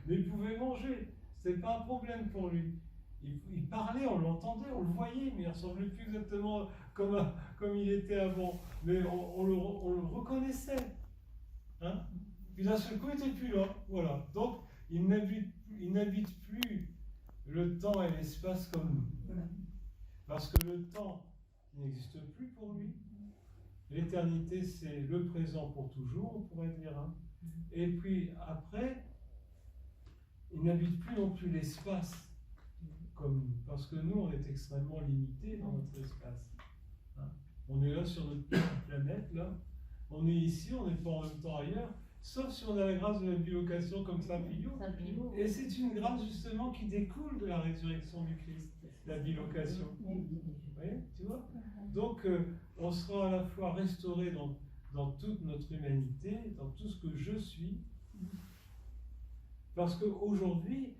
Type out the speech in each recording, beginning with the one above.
mais il pouvait manger. C'était pas un problème pour lui. Il parlait, on l'entendait, on le voyait, mais il ne ressemblait plus exactement comme il était avant. Mais on le reconnaissait. Hein? Puis d'un seul coup, il n'était plus là. Voilà. Donc, il n'habite plus le temps et l'espace comme nous. Voilà. Parce que le temps n'existe plus pour lui. L'éternité, c'est le présent pour toujours, on pourrait dire. Hein? Et puis après, il n'habite plus non plus l'espace comme nous. Parce que nous, on est extrêmement limités dans notre espace. Hein? On est là sur notre petite planète, là. On est ici, on n'est pas en même temps ailleurs. Sauf si on a la grâce de la bilocation comme Saint Pio. Et c'est une grâce justement qui découle de la résurrection du Christ, la bilocation. Oui, tu vois? Donc on sera à la fois restauré dans toute notre humanité, dans tout ce que je suis. Parce qu'aujourd'hui,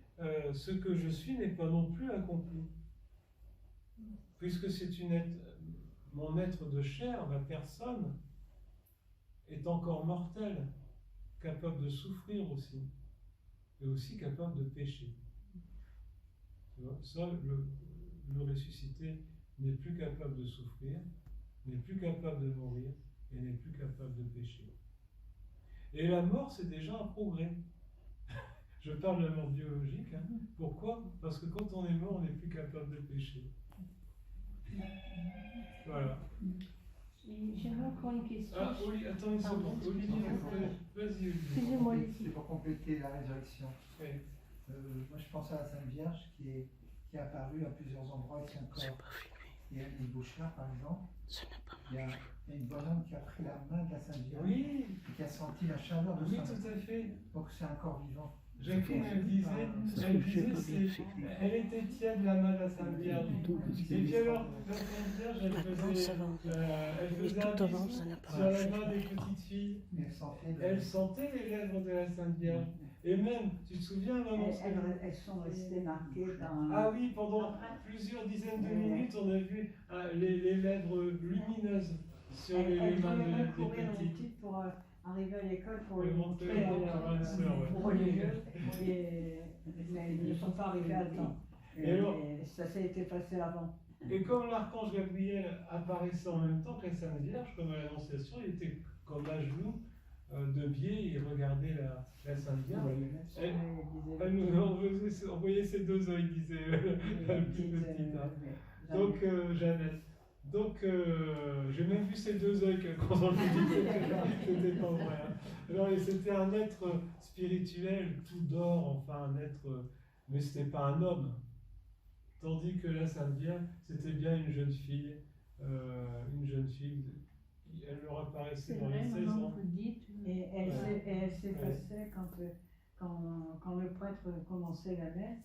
ce que je suis n'est pas non plus accompli. Puisque c'est mon être de chair, ma personne, est encore mortelle. Capable de souffrir aussi, et aussi capable de pécher. Tu vois, ça, le ressuscité n'est plus capable de souffrir, n'est plus capable de mourir, et n'est plus capable de pécher. Et la mort, c'est déjà un progrès. Je parle de la mort biologique. Hein. Pourquoi? Parce que quand on est mort, on n'est plus capable de pécher. Voilà. J'aimerais encore une question. Ah, oui, attends une seconde. Olivier, vas-y. Excusez-moi. C'est pour compléter la résurrection. Oui. Moi, je pense à la Sainte Vierge qui est apparue à plusieurs endroits ici encore. Il y a les Bouchards, par exemple. Il y a une bonne homme qui a pris la main de la Sainte Vierge. Oui. Et qui a senti la chaleur de oui, sa main. Oui, tout à fait. Donc, c'est un corps vivant. Jacqueline, elle était tiède la main de la Sainte Vierge. Et puis alors, la Sainte Vierge, elle faisait un bisou sur la main des petites filles. Elle sentait les lèvres de la Sainte Vierge. Et même, tu te souviens, maman, elles sont restées marquées dans... Ah oui, pendant plusieurs dizaines de minutes, on a vu les lèvres lumineuses sur les mains des petites. Pour arriver à l'école pour les montrer aux religieux, mais ils ne sont pas arrivés à temps. Et ça s'est été passé avant. Et comme l'archange Gabriel apparaissait en même temps que la Sainte Vierge, comme à l'Annonciation, il était comme à genoux, de biais, il regardait la Sainte Vierge. Elle nous envoyait ses deux yeux, disait la plus petite. Hein. Donc, Jeannette. Donc, j'ai même vu ces deux yeux quand on lui dit que c'était pas vrai. Hein. Alors, c'était un être spirituel, tout d'or, enfin un être, mais c'était pas un homme. Tandis que la Sainte Vierge, c'était bien une jeune fille, elle leur apparaissait dans les 16 ans. Et elle s'effaçait quand le prêtre commençait la messe,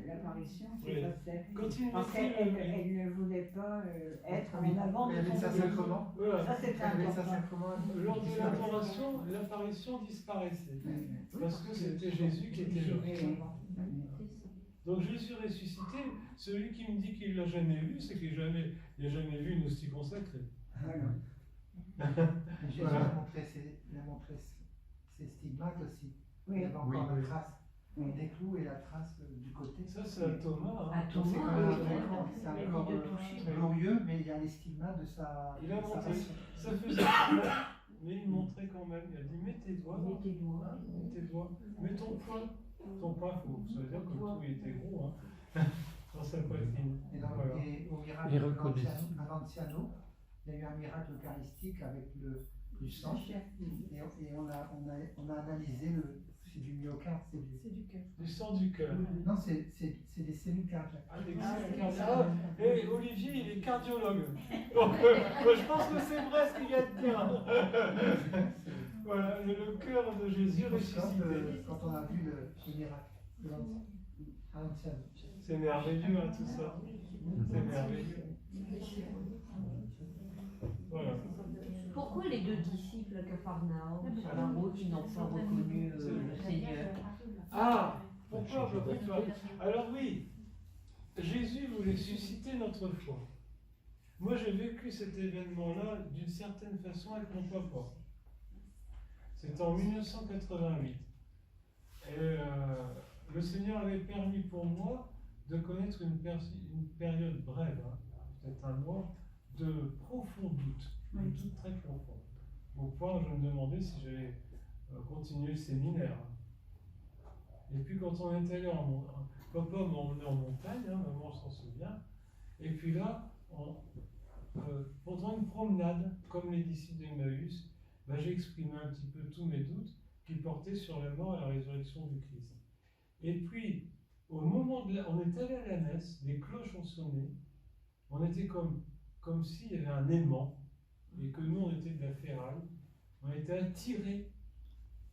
l'apparition s'effaçait. Parce qu'elle ne voulait pas être en avant de son sacrement. Voilà. Ça, c'était important. Lors de l'adoration, l'apparition disparaissait. Parce que c'était Jésus qui était là. Donc Jésus ressuscité, celui qui me dit qu'il ne l'a jamais vu, c'est qu'il n'a jamais vu une hostie consacrée. Jésus a montré ses stigmates aussi. Il y avait encore la trace des clous et la trace du côté. Ça, c'est à Thomas. À Thomas, c'est un corps glorieux, mais il y a les stigmates de sa. Il a montré. Ça faisait mal, mais il montrait quand même. Il a dit mets tes doigts. Mets ton poing. Ton poing, ça veut dire que tout il était gros. Hein. Dans sa poitrine. Et au miracle à l'Anciano, il y a eu un miracle eucharistique avec du sang. Et on a analysé c'est du myocarde, c'est du cœur. Du sang du cœur. Non, c'est des cellules cardiaques. Ah, des cellules cardiaques. Et Olivier, il est cardiologue. Donc, je pense que c'est vrai ce qu'il y a de bien. Voilà, le cœur de Jésus ressuscité. Quand on a vu le miracle à l'Anciano. C'est merveilleux, hein, tout ça. C'est merveilleux. Voilà. Pourquoi les deux disciples à Capharnaüm, sur la route, ils n'ont pas reconnu le Seigneur? Ah, pourquoi je préfère? Alors oui, Jésus voulait susciter notre foi. Moi, j'ai vécu cet événement-là d'une certaine façon avec mon papa. C'était en 1988. Et le Seigneur avait permis pour moi de connaître une période brève, hein, peut-être un mois, de profond doute, de doute très profond. Au point où je me demandais si j'allais continuer le séminaire. Et puis quand on est allé papa m'a emmené en montagne, hein, maman s'en souvient, et puis là, pendant une promenade, comme les disciples d'Emmaüs, j'ai exprimé un petit peu tous mes doutes qui portaient sur la mort et la résurrection du Christ. Et puis, au moment on est allé à la messe, les cloches ont sonné, on était comme s'il y avait un aimant, et que nous on était de la ferraille, on était attirés.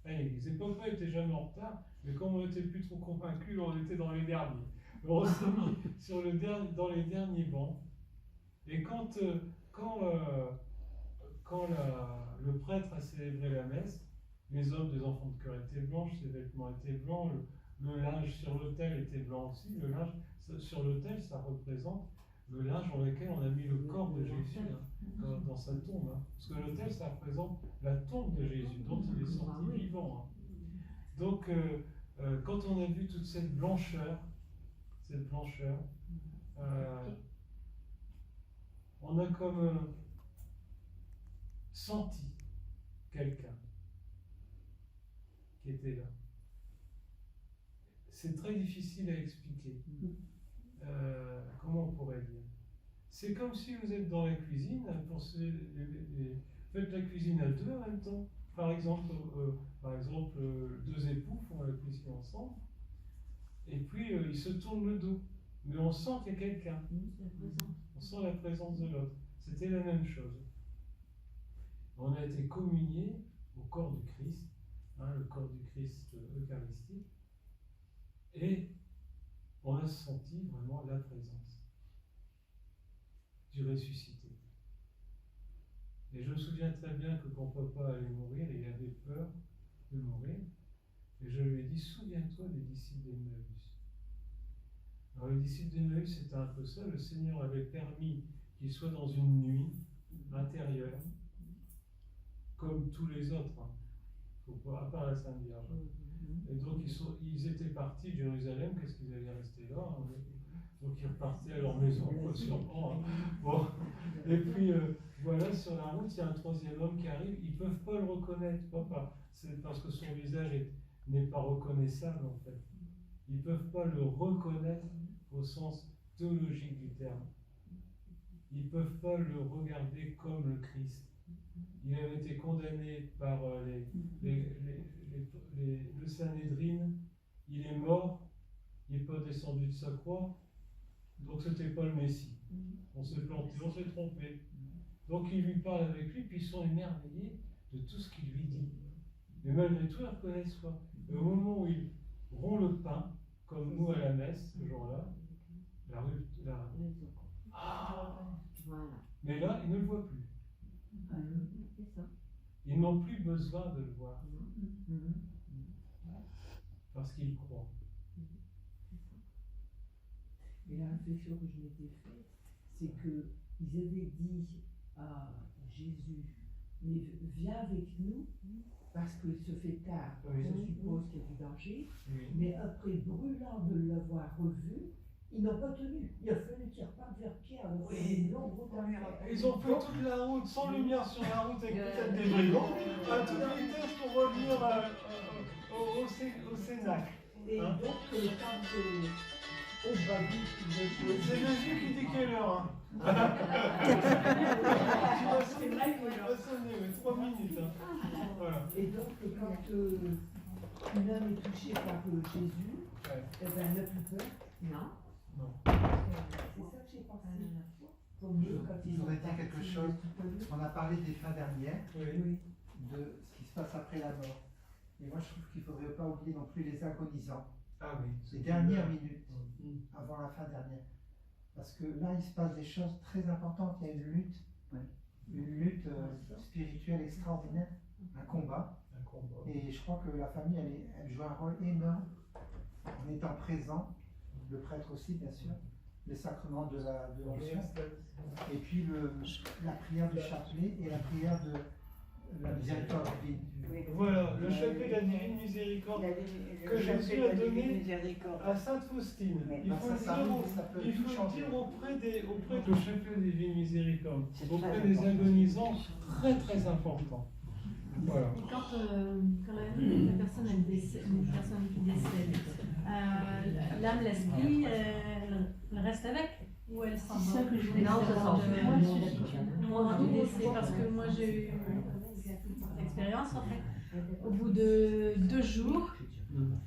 Les papa n'étaient jamais en retard, mais comme on n'était plus trop convaincus, on était dans les derniers. On s'est mis dans les derniers bancs. Et quand le prêtre a célébré la messe, les hommes des enfants de chœur étaient blancs, ses vêtements étaient blancs, le linge sur l'autel était blanc aussi. Le linge sur l'autel, ça représente le linge dans lequel on a mis le corps de Jésus, hein, dans sa tombe. Hein. Parce que l'autel, ça représente la tombe de Jésus, dont il est sorti vivant. Hein. Donc, quand on a vu toute cette blancheur, on a comme senti quelqu'un qui était là. C'est très difficile à expliquer. Comment on pourrait dire? C'est comme si vous êtes dans la cuisine, faites la cuisine à deux en même temps. Par exemple, deux époux font la cuisine ensemble, et puis ils se tournent le dos. Mais on sent qu'il y a quelqu'un. On sent la présence de l'autre. C'était la même chose. On a été communiés au corps du Christ, hein, le corps du Christ eucharistique, et on a senti vraiment la présence du ressuscité. Et je me souviens très bien que quand papa allait mourir, il avait peur de mourir, et je lui ai dit, souviens-toi des disciples d'Emmaüs. Alors les disciples d'Emmaüs, c'était un peu ça, le Seigneur avait permis qu'ils soient dans une nuit intérieure, comme tous les autres, hein. À part la Sainte Vierge. Et donc ils étaient partis de Jérusalem, qu'est-ce qu'ils allaient rester là, hein. Donc ils repartaient à leur maison, sûrement. Hein. Bon. Et puis voilà, sur la route, il y a un troisième homme qui arrive, ils ne peuvent pas le reconnaître, papa. C'est parce que son visage n'est pas reconnaissable en fait. Ils ne peuvent pas le reconnaître au sens théologique du terme. Ils ne peuvent pas le regarder comme le Christ. Il avait été condamné par le Sanhédrin, il est mort, il n'est pas descendu de sa croix, donc c'était pas le Messie. On s'est planté, on s'est trompé. Donc il lui parle avec lui, puis ils sont émerveillés de tout ce qu'il lui dit. Mais malgré tout, ils reconnaissent quoi. Et au moment où il rompt le pain, comme nous à la messe, ce jour-là, mais là, ils ne le voient plus. Ils n'ont plus besoin de le voir. Parce qu'ils croient. Et la réflexion que je m'étais faite, c'est qu'ils avaient dit à Jésus, mais viens avec nous, parce qu'il se fait tard, Oui. on suppose qu'il y a du danger, Oui. mais après, brûlant de l'avoir revu, ils n'ont pas tenu. Il a fallu qu'ils repartent vers Pierre. Donc Oui. une longue route à faire. Ils ont fait toute la route, sans lumière sur la route, avec peut-être des brigands, à toute vitesse pour revenir au Cénacle. Et Hein? donc, quand au Babi, C'est Jésus qui dit quelle heure. Hein? c'est vrai que Il va sonner, mais 3 minutes. Hein. Voilà. Et donc, quand une âme est touchée par Jésus, Ouais. eh ben, elle n'a plus peur. Non. Non. C'est ça que j'ai pensé la dernière fois. Comme quand Je ils voudrais ont dire quelque parti, chose. tout à l'heure. On a parlé des fins dernières, Oui. de ce qui se passe après la mort. Et moi, je trouve qu'il ne faudrait pas oublier non plus les agonisants, Ah oui. les dernières minutes Mm. avant la fin dernière. Parce que là, il se passe des choses très importantes. Il y a une lutte spirituelle extraordinaire, un combat. Un combat. Et je crois que la famille, elle joue un rôle énorme en étant présent, le prêtre aussi, bien sûr, le sacrement de l'onction, et puis la prière du chapelet et la prière la miséricorde divine. Voilà, le chapelet de la divine miséricorde que Jésus a donné à Sainte Faustine. Il faut le dire auprès du chapelet de la divine miséricorde, auprès des agonisants, très très important. Voilà. Et quand la personne elle décède, une personne qui décède, l'âme, l'esprit, elle reste avec ou elle s'en va? C'est ça que je voulais Non, savoir. ça s'en va. Au moment du décès, parce que moi j'ai eu l'expérience en fait. Au bout de 2 jours,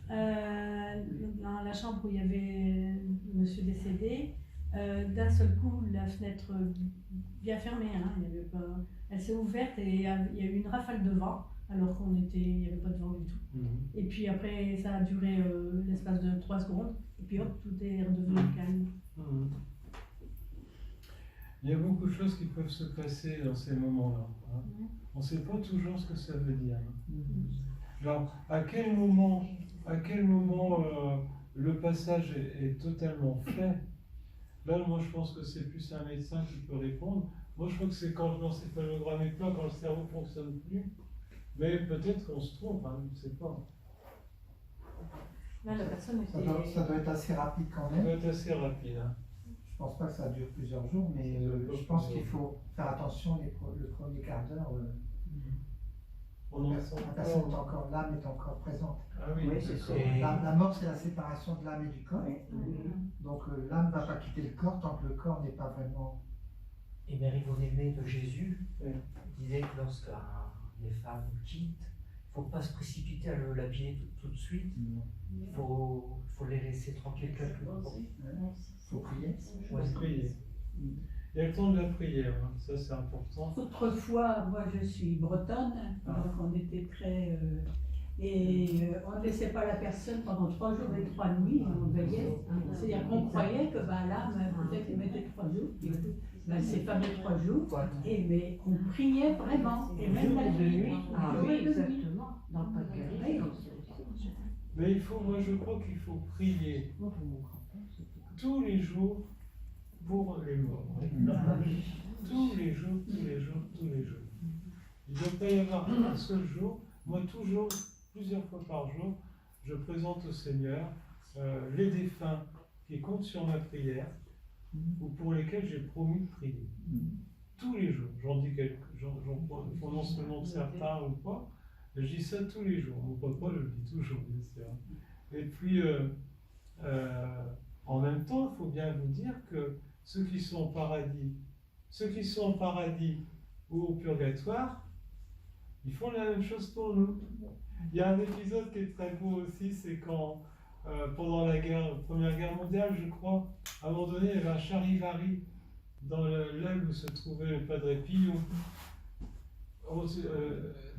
dans la chambre où il y avait monsieur décédé, d'un seul coup, la fenêtre bien fermée, hein, il y avait pas, elle s'est ouverte et il y a eu une rafale de vent, alors il n'y avait pas de vent du tout. Et puis après, ça a duré l'espace de 3 secondes, et puis hop, tout est redevenu calme. Il y a beaucoup de choses qui peuvent se passer dans ces moments-là. Hein. On ne sait pas toujours ce que ça veut dire. Genre, à quel moment le passage est totalement fait. Là, moi, je pense que c'est plus un médecin qui peut répondre. Moi, je crois que c'est quand l'encéphalogramme est plat, quand le cerveau ne fonctionne plus. Mais peut-être qu'on se trompe, hein, je ne sais pas. Là, la personne était... Ça doit être assez rapide quand même. Ça doit être assez rapide. Hein. Je pense pas que ça dure plusieurs jours, mais je pense qu'il faut faire attention le premier quart d'heure. La personne est encore, l'âme est encore présente. Ah oui, c'est ça. La mort, c'est la séparation de l'âme et du corps. Donc l'âme ne va pas quitter le corps tant que le corps n'est pas vraiment... Et Marie-Aimée de Jésus disait que lorsque les femmes quittent, il ne faut pas se précipiter à l'habiller tout de suite. Il faut les laisser tranquilles quelques jours. Il faut prier. Il faut prier. Il y a le temps de la prière, hein. Ça c'est important. Autrefois, moi je suis bretonne, donc on était très... on ne laissait pas la personne pendant 3 jours et 3 nuits, on veillait. C'est-à-dire qu'on croyait que l'âme, peut-être elle mettait 3 jours, puis c'est pas de 3 jours, mais on priait vraiment, et même la nuit. Ah oui, exactement, dans le Pas-de-Calais. Mais moi je crois qu'il faut prier tous les jours pour les morts. Tous les jours. Il ne doit pas y avoir un seul jour. Moi, toujours, plusieurs fois par jour, je présente au Seigneur les défunts qui comptent sur ma prière ou pour lesquels j'ai promis de prier. Tous les jours. J'en prononce le nom de certains ou pas. Je dis ça tous les jours. Mon papa, je le dis toujours, bien sûr. Et puis, en même temps, il faut bien vous dire que ceux qui sont au paradis ou au purgatoire, ils font la même chose pour nous. Il y a un épisode qui est très beau aussi, c'est quand, pendant la Première Guerre mondiale, je crois, à un moment donné, il y avait un charivari dans l'aile où se trouvait le Padre Pio.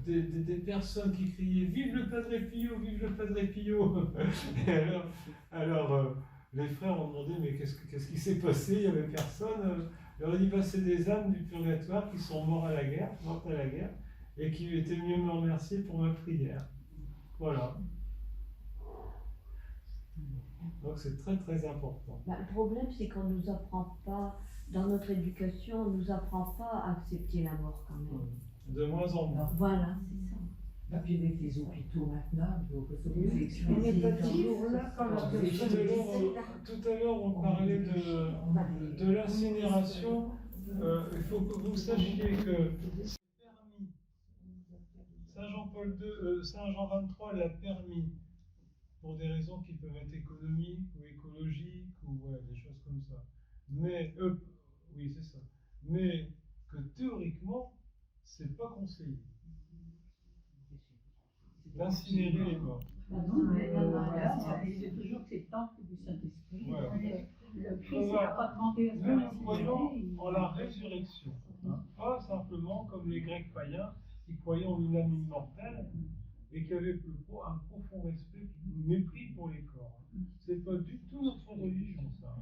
Des personnes qui criaient « Vive le Padre Pio, vive le Padre Pio !» Et alors les frères ont demandé « Mais qu'est-ce qui s'est passé? Il n'y avait personne. » Il leur a dit « C'est des âmes du purgatoire qui sont mortes à la guerre, et qui étaient mieux me remercier pour ma prière. » Voilà. Donc c'est très très important. Le problème, c'est qu'on ne nous apprend pas, dans notre éducation, on ne nous apprend pas à accepter la mort quand même. De moins en moins. Voilà, c'est ça. Et puis avec les hôpitaux maintenant, il faut que ça vous explique. On n'est pas toujours là quand la personne Tout à l'heure, on parlait de l'incinération. Il faut que vous sachiez que c'est permis. Saint Jean 23 l'a permis pour des raisons qui peuvent être économiques ou écologiques ou des choses comme ça. Mais, oui, c'est ça. Mais que théoriquement, c'est pas conseillé d'incinérer les morts. C'est toujours que c'est le temple du Saint-Esprit. Voilà. Le Christ n'a pas demandé à ce Nous croyons en la résurrection. Hein. Pas simplement comme les Grecs païens qui croyaient en une âme immortelle et qui avaient un profond respect, mépris pour les corps. C'est pas du tout notre religion, ça.